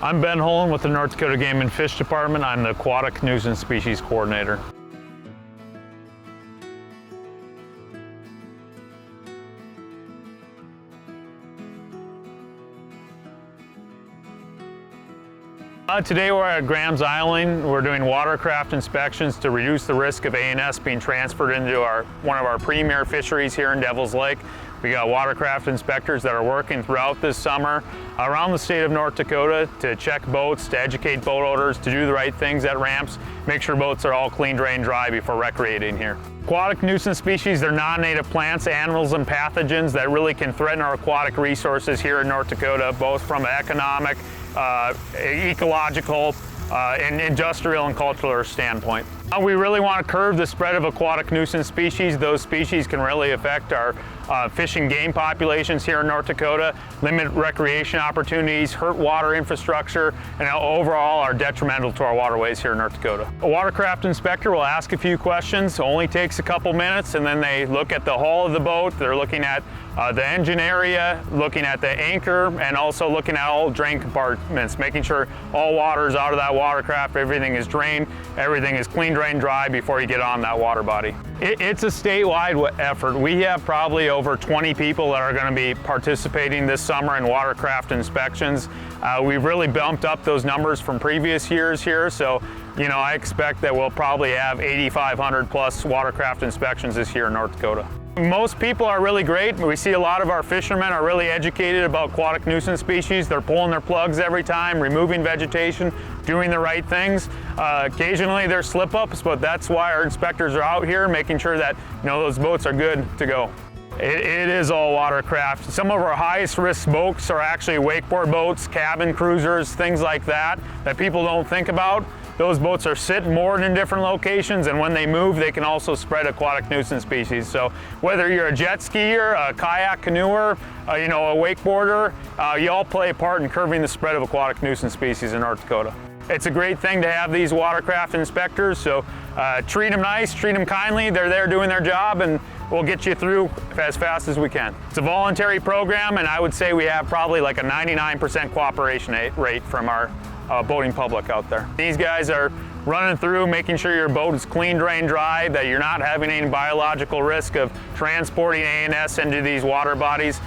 I'm Ben Holen with the North Dakota Game and Fish Department. I'm the Aquatic Nuisance Species Coordinator. Today we're at Graham's Island. We're doing watercraft inspections to reduce the risk of ANS being transferred into one of our premier fisheries here in Devil's Lake. We got watercraft inspectors that are working throughout this summer around the state of North Dakota to check boats, to educate boat owners, to do the right things at ramps, make sure boats are all clean, drained, dry before recreating here. Aquatic nuisance species, they're non-native plants, animals, and pathogens that really can threaten our aquatic resources here in North Dakota, both from an economic, ecological, and industrial and cultural standpoint. We really want to curb the spread of aquatic nuisance species. Those species can really affect our fish and game populations here in North Dakota, limit recreation opportunities, hurt water infrastructure, and overall are detrimental to our waterways here in North Dakota. A watercraft inspector will ask a few questions. It only takes a couple minutes, and then they look at the hull of the boat. They're looking at the engine area, looking at the anchor, and also looking at all drain compartments, making sure all water is out of that watercraft, everything is drained, everything is clean, drained, dry before you get on that water body. It's a statewide effort. We have probably over 20 people that are going to be participating this summer in watercraft inspections. We've really bumped up those numbers from previous years here, so I expect that we'll probably have 8,500 plus watercraft inspections this year in North Dakota. Most people are really great. We see a lot of our fishermen are really educated about aquatic nuisance species. They're pulling their plugs every time, removing vegetation, doing the right things. Occasionally there's slip-ups, but that's why our inspectors are out here making sure that those boats are good to go. It is all watercraft. Some of our highest risk boats are actually wakeboard boats, cabin cruisers, things like that people don't think about. Those boats are sitting moored in different locations, and when they move, they can also spread aquatic nuisance species. So whether you're a jet skier, a kayak canoer, a wakeboarder, you all play a part in curbing the spread of aquatic nuisance species in North Dakota. It's a great thing to have these watercraft inspectors, so treat them nice, treat them kindly. They're there doing their job, and we'll get you through as fast as we can. It's a voluntary program, and I would say we have probably like a 99% cooperation rate from our boating public out there. These guys are running through, making sure your boat is clean, drained, dry, that you're not having any biological risk of transporting ANS into these water bodies.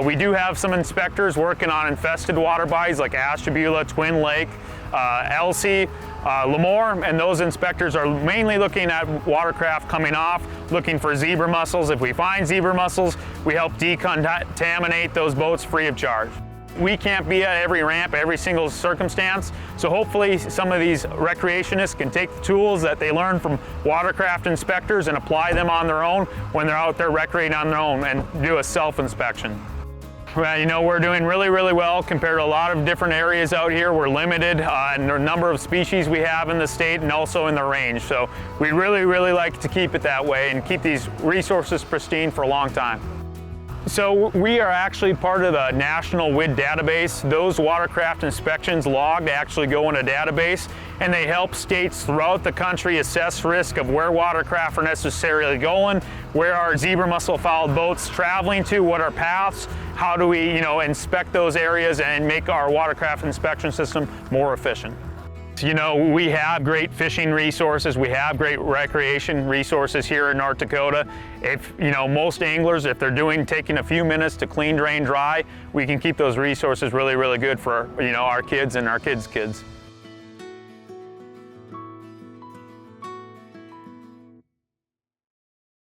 We do have some inspectors working on infested water bodies like Ashtabula, Twin Lake, Elsie, Lemoore, and those inspectors are mainly looking at watercraft coming off, looking for zebra mussels. If we find zebra mussels, we help decontaminate those boats free of charge. We can't be at every ramp, every single circumstance, so hopefully some of these recreationists can take the tools that they learn from watercraft inspectors and apply them on their own when they're out there recreating on their own and do a self-inspection. Well, we're doing really, really well compared to a lot of different areas out here. We're limited in the number of species we have in the state and also in the range, so we really, really like to keep it that way and keep these resources pristine for a long time. So we are actually part of the National WID database. Those watercraft inspections logged actually go in a database, and they help states throughout the country assess risk of where watercraft are necessarily going, where are zebra mussel fouled boats traveling to, what are paths, how do we inspect those areas and make our watercraft inspection system more efficient. We have great fishing resources, we have great recreation resources here in North Dakota. If, most anglers, if they're taking a few minutes to clean, drain, dry, we can keep those resources really, really good for, our kids and our kids' kids.